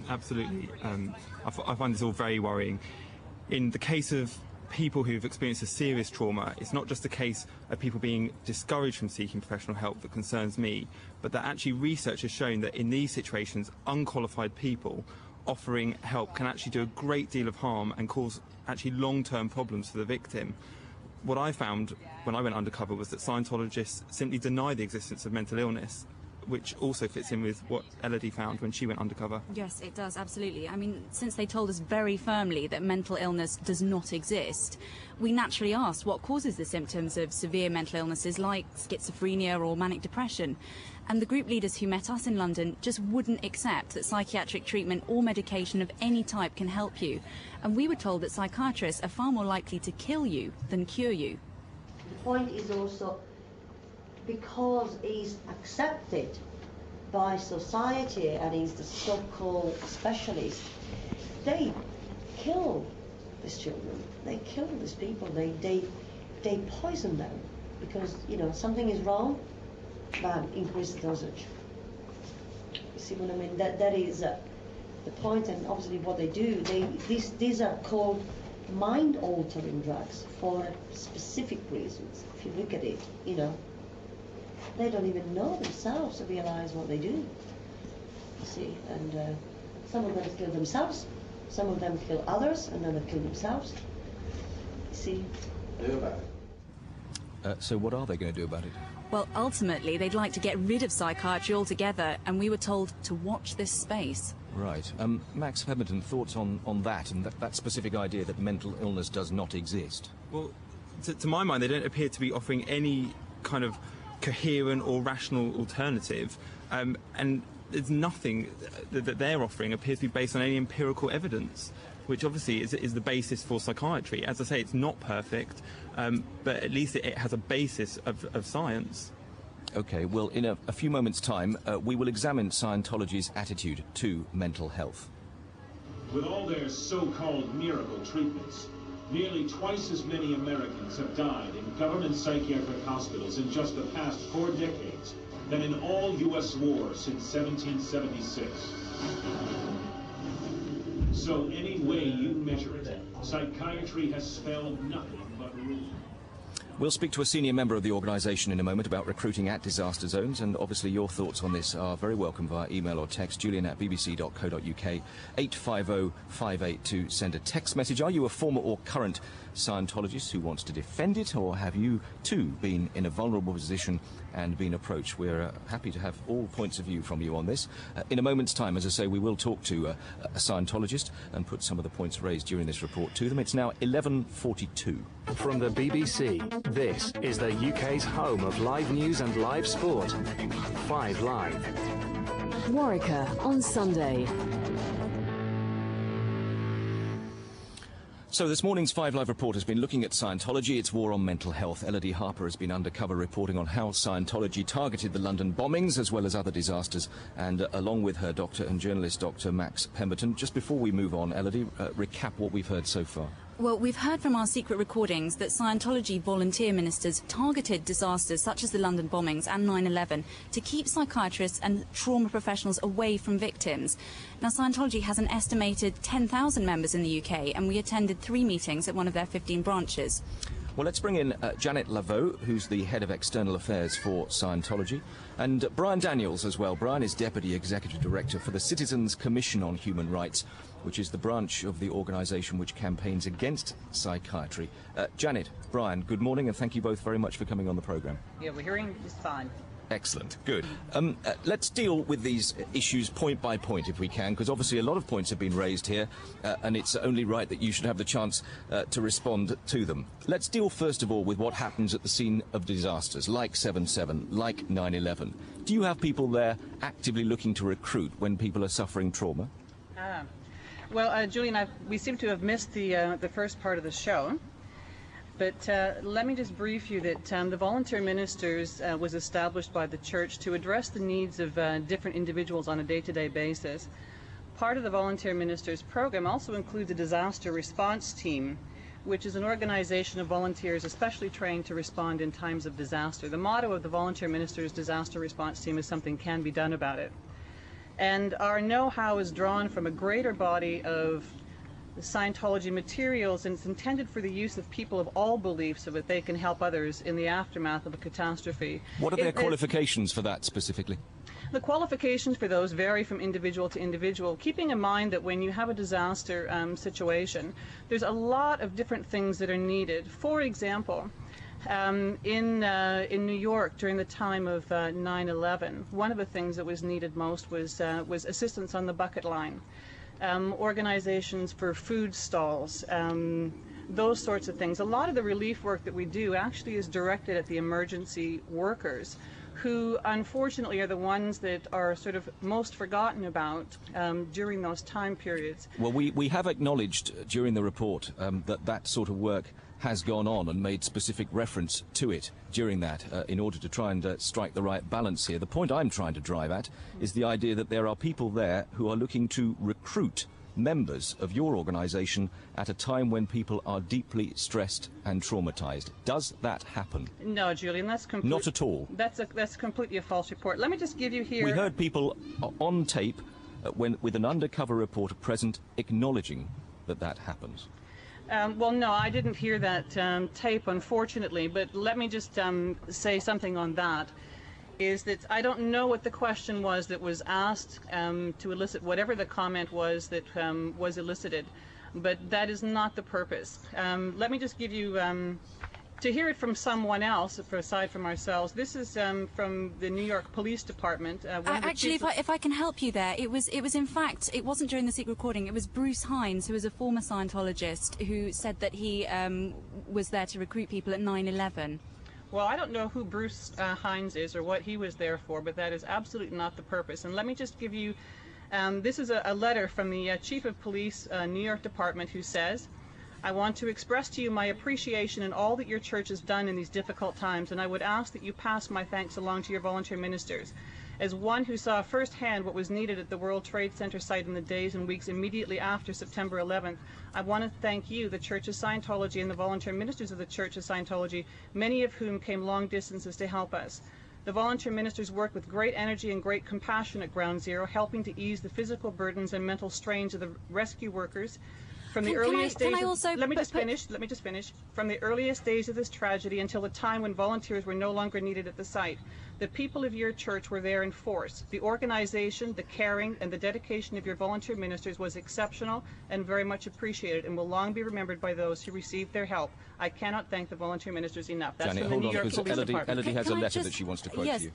Absolutely. I find this all very worrying. In the case of people who've experienced a serious trauma, it's not just a case of people being discouraged from seeking professional help that concerns me, but that actually research has shown that in these situations, unqualified people offering help can actually do a great deal of harm and cause actually long-term problems for the victim. What I found when I went undercover was that Scientologists simply deny the existence of mental illness, which also fits in with what Elodie found when she went undercover. Yes, it does, absolutely. I mean, since they told us very firmly that mental illness does not exist, we naturally asked what causes the symptoms of severe mental illnesses like schizophrenia or manic depression. And the group leaders who met us in London just wouldn't accept that psychiatric treatment or medication of any type can help you. And we were told that psychiatrists are far more likely to kill you than cure you. The point is also, because he's accepted by society and he's the so-called specialist, they kill these children, they kill these people, they poison them because, you know, something is wrong, bam, increase the dosage. You see what I mean? That is the point, and obviously what they do, these are called mind-altering drugs for specific reasons. If you look at it, you know, they don't even know themselves to realize what they do. You see, and some of them kill themselves, some of them kill others, and then they kill themselves. You see. Do about it. So what are they going to do about it? Well, ultimately, they'd like to get rid of psychiatry altogether, and we were told to watch this space. Right. Max Pemberton, thoughts on that and that specific idea that mental illness does not exist? Well, to my mind, they don't appear to be offering any kind of coherent or rational alternative, and there's nothing that they're offering appears to be based on any empirical evidence, which obviously is the basis for psychiatry. As I say, it's not perfect, but at least it has a basis of science. Okay, well, in a few moments' time, we will examine Scientology's attitude to mental health. With all their so-called miracle treatments, nearly twice as many Americans have died in government psychiatric hospitals in just the past 4 decades than in all U.S. wars since 1776. So any way you measure it, psychiatry has spelled nothing but ruin. We'll speak to a senior member of the organisation in a moment about recruiting at disaster zones, and obviously your thoughts on this are very welcome via email or text. Julian@bbc.co.uk, 850-582. Send a text message. Are you a former or current Scientologist who wants to defend it, or have you too been in a vulnerable position and been approached? We're happy to have all points of view from you on this. In a moment's time, as I say, we will talk to a Scientologist and put some of the points raised during this report to them. It's now 11:42. From the BBC, this is the UK's home of live news and live sport. 5 Live. Warwicker on Sunday. So this morning's 5 Live report has been looking at Scientology, its war on mental health. Elodie Harper has been undercover reporting on how Scientology targeted the London bombings as well as other disasters, and along with her doctor and journalist Dr. Max Pemberton. Just before we move on, Elodie, recap what we've heard so far. Well, we've heard from our secret recordings that Scientology Volunteer Ministers targeted disasters such as the London bombings and 9/11 to keep psychiatrists and trauma professionals away from victims. Now, Scientology has an estimated 10,000 members in the UK, and we attended 3 meetings at one of their 15 branches. Well, let's bring in Janet Laveau, who's the head of external affairs for Scientology, and Brian Daniels as well. Brian is Deputy Executive Director for the Citizens Commission on Human Rights, which is the branch of the organisation which campaigns against psychiatry. Janet, Brian, good morning, and thank you both very much for coming on the programme. Yeah, we're hearing just fine. Excellent, good. Let's deal with these issues point by point if we can, because obviously a lot of points have been raised here, and it's only right that you should have the chance to respond to them. Let's deal first of all with what happens at the scene of disasters, like 7/7, like 9/11. Do you have people there actively looking to recruit when people are suffering trauma? Well, Julian, we seem to have missed the first part of the show. But let me just brief you that the Volunteer Ministers was established by the Church to address the needs of different individuals on a day-to-day basis. Part of the Volunteer Ministers program also includes a disaster response team, which is an organization of volunteers especially trained to respond in times of disaster. The motto of the Volunteer Ministers Disaster Response Team is "Something can be done about it." And our know-how is drawn from a greater body of Scientology materials, and it's intended for the use of people of all beliefs so that they can help others in the aftermath of a catastrophe. What are their qualifications for that specifically? The qualifications for those vary from individual to individual, keeping in mind that when you have a disaster situation, there's a lot of different things that are needed. For example, in New York during the time of 9/11, one of the things that was needed most was assistance on the bucket line, organizations for food stalls, those sorts of things. A lot of the relief work that we do actually is directed at the emergency workers, who unfortunately are the ones that are sort of most forgotten about during those time periods. Well, we have acknowledged during the report that sort of work has gone on and made specific reference to it during that in order to try and strike the right balance here. The point I'm trying to drive at is the idea that there are people there who are looking to recruit members of your organisation at a time when people are deeply stressed and traumatised. Does that happen? No, Julian, that's completely... Not at all. That's completely a false report. Let me just give you here... We heard people on tape with an undercover reporter present acknowledging that happens. Well, no, I didn't hear that tape, unfortunately, but let me just say something on that. Is that I don't know what the question was that was asked to elicit whatever the comment was that was elicited, but that is not the purpose. Let me just give you, to hear it from someone else, aside from ourselves, this is from the New York Police Department. Actually, if I can help you there, it was in fact, it wasn't during the secret recording, it was Bruce Hines, who was a former Scientologist, who said that he was there to recruit people at 9/11. Well, I don't know who Bruce Hines is or what he was there for, but that is absolutely not the purpose. And let me just give you, this is a letter from the Chief of Police, New York Department, who says, I want to express to you my appreciation in all that your church has done in these difficult times, and I would ask that you pass my thanks along to your volunteer ministers. As one who saw firsthand what was needed at the World Trade Center site in the days and weeks immediately after September 11th, I want to thank you, the Church of Scientology, and the volunteer ministers of the Church of Scientology, many of whom came long distances to help us. The volunteer ministers worked with great energy and great compassion at Ground Zero, helping to ease the physical burdens and mental strains of the rescue workers. From the earliest days, let me just finish. From the earliest days of this tragedy until the time when volunteers were no longer needed at the site, the people of your church were there in force. The organization, the caring, and the dedication of your volunteer ministers was exceptional and very much appreciated, and will long be remembered by those who received their help. I cannot thank the volunteer ministers enough. That's Janet, from the New York Police Department. Elodie has a letter that she wants to quote to you.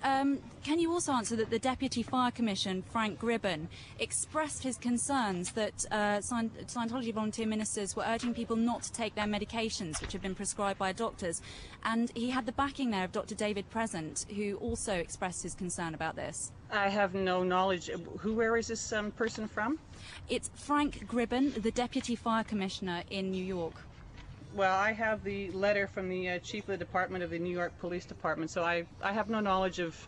Can you also answer that the Deputy Fire Commission, Frank Gribben, expressed his concerns that Scientology volunteer ministers were urging people not to take their medications, which have been prescribed by doctors, and he had the backing there of Dr. David Present, who also expressed his concern about this. I have no knowledge. Where is this person from? It's Frank Gribben, the Deputy Fire Commissioner in New York. Well, I have the letter from the Chief of the Department of the New York Police Department, so I have no knowledge of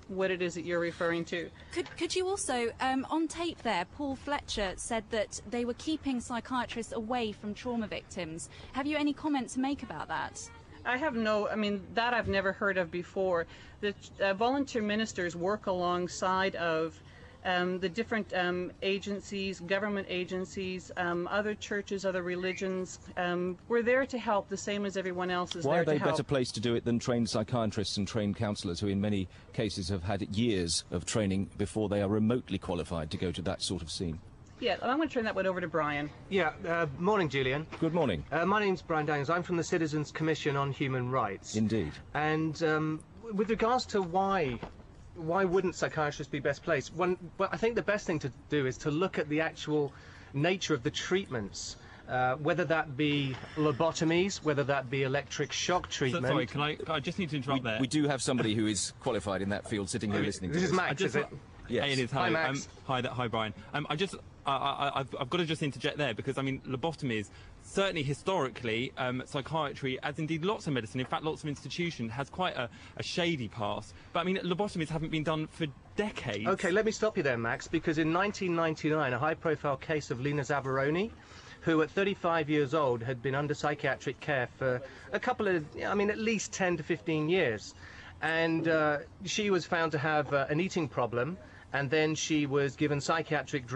what it is that you're referring to. Could you also, on tape there, Paul Fletcher said that they were keeping psychiatrists away from trauma victims. Have you any comment to make about that? I have no, that I've never heard of before. The volunteer ministers work alongside of the different agencies, government agencies, other churches, other religions. We're there to help, the same as everyone else is Why there to help. Why are they better placed to do it than trained psychiatrists and trained counsellors who in many cases have had years of training before they are remotely qualified to go to that sort of scene? Yeah, I'm going to turn that one over to Brian. Yeah, morning, Julian. Good morning. My name's Brian Daniels. I'm from the Citizens Commission on Human Rights. Indeed. And with regards to why wouldn't psychiatrists be best placed? Well, I think the best thing to do is to look at the actual nature of the treatments, whether that be lobotomies, whether that be electric shock treatment. So, sorry, I just need to interrupt there. We do have somebody who is qualified in that field sitting here listening to this. This is Max, is it? Yes. Hey, it is. Hello. Hi, Max. Hi, Brian. I've got to just interject there because, lobotomies, certainly historically, psychiatry, as indeed lots of medicine, in fact lots of institutions, has quite a shady past. But, lobotomies haven't been done for decades. OK, let me stop you there, Max, because in 1999, a high-profile case of Lena Zavaroni, who at 35 years old had been under psychiatric care for a couple of, at least 10 to 15 years. And she was found to have an eating problem, and then she was given psychiatric drugs.